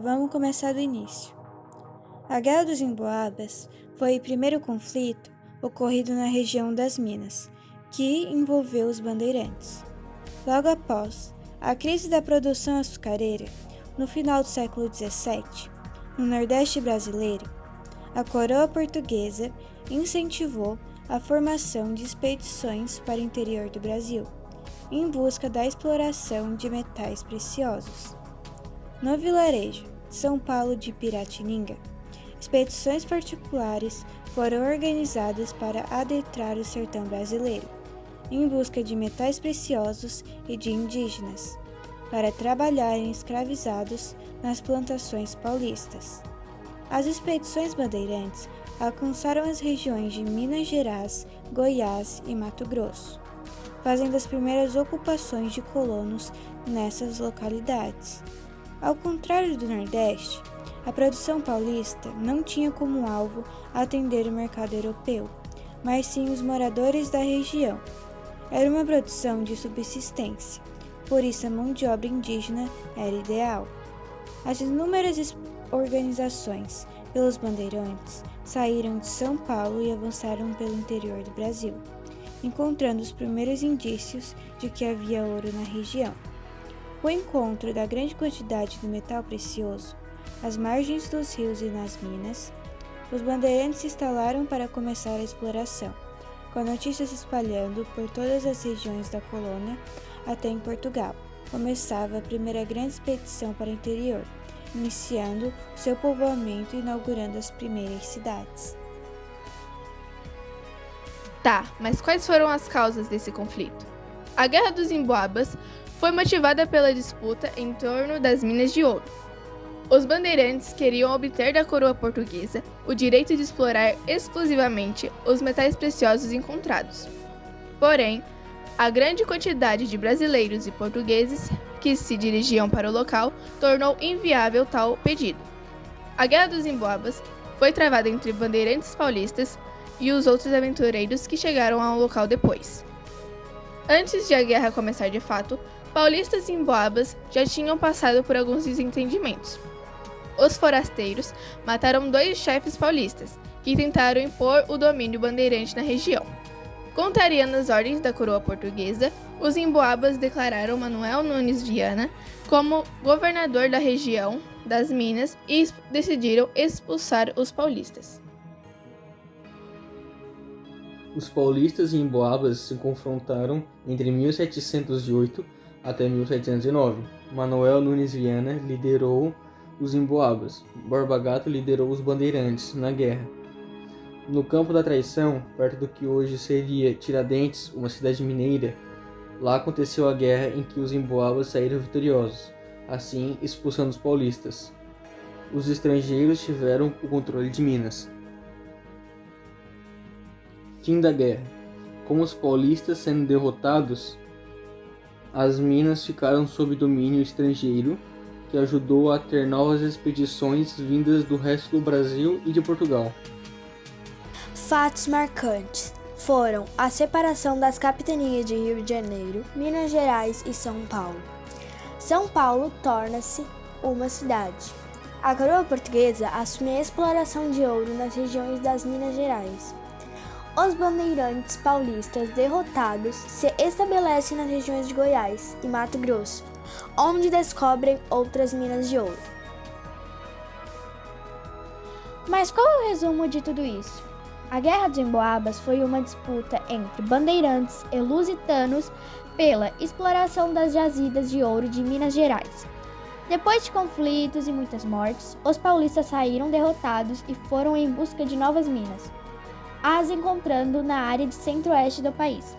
vamos começar do início. A Guerra dos Emboabas foi o primeiro conflito ocorrido na região das Minas, que envolveu os bandeirantes. Logo após a crise da produção açucareira, no final do século XVII, no Nordeste brasileiro, a coroa portuguesa incentivou a formação de expedições para o interior do Brasil, em busca da exploração de metais preciosos. No vilarejo de São Paulo de Piratininga, expedições particulares foram organizadas para adentrar o sertão brasileiro, em busca de metais preciosos e de indígenas, para trabalharem escravizados nas plantações paulistas. As expedições bandeirantes alcançaram as regiões de Minas Gerais, Goiás e Mato Grosso, fazendo as primeiras ocupações de colonos nessas localidades. Ao contrário do Nordeste, a produção paulista não tinha como alvo atender o mercado europeu, mas sim os moradores da região. Era uma produção de subsistência, por isso a mão de obra indígena era ideal. As inúmeras organizações pelos bandeirantes saíram de São Paulo e avançaram pelo interior do Brasil, encontrando os primeiros indícios de que havia ouro na região. O encontro da grande quantidade do metal precioso às margens dos rios e nas minas, os bandeirantes se instalaram para começar a exploração, com a notícia se espalhando por todas as regiões da colônia até em Portugal. Começava a primeira grande expedição para o interior, iniciando seu povoamento e inaugurando as primeiras cidades. Tá, mas quais foram as causas desse conflito? A Guerra dos Emboabas foi motivada pela disputa em torno das minas de ouro. Os bandeirantes queriam obter da coroa portuguesa o direito de explorar exclusivamente os metais preciosos encontrados. Porém, a grande quantidade de brasileiros e portugueses que se dirigiam para o local tornou inviável tal pedido. A Guerra dos Emboabas foi travada entre bandeirantes paulistas e os outros aventureiros que chegaram ao local depois. Antes de a guerra começar de fato, paulistas e emboabas já tinham passado por alguns desentendimentos. Os forasteiros mataram 2 chefes paulistas, que tentaram impor o domínio bandeirante na região. Contrariando as ordens da coroa portuguesa, os emboabas declararam Manoel Nunes Viana como governador da região das Minas e decidiram expulsar os paulistas. Os paulistas e emboabas se confrontaram entre 1708 até 1709. Manoel Nunes Viana liderou os emboabas. Borba Gato liderou os bandeirantes na guerra. No campo da Traição, perto do que hoje seria Tiradentes, uma cidade mineira, lá aconteceu a guerra em que os emboabas saíram vitoriosos, assim expulsando os paulistas. Os estrangeiros tiveram o controle de Minas. Fim da guerra. Com os paulistas sendo derrotados, as Minas ficaram sob domínio estrangeiro, que ajudou a ter novas expedições vindas do resto do Brasil e de Portugal. Fatos marcantes foram a separação das capitanias de Rio de Janeiro, Minas Gerais e São Paulo. São Paulo torna-se uma cidade. A coroa portuguesa assume a exploração de ouro nas regiões das Minas Gerais. Os bandeirantes paulistas derrotados se estabelecem nas regiões de Goiás e Mato Grosso, onde descobrem outras minas de ouro. Mas qual é o resumo de tudo isso? A Guerra dos Emboabas foi uma disputa entre bandeirantes e lusitanos pela exploração das jazidas de ouro de Minas Gerais. Depois de conflitos e muitas mortes, os paulistas saíram derrotados e foram em busca de novas minas, as encontrando na área de centro-oeste do país,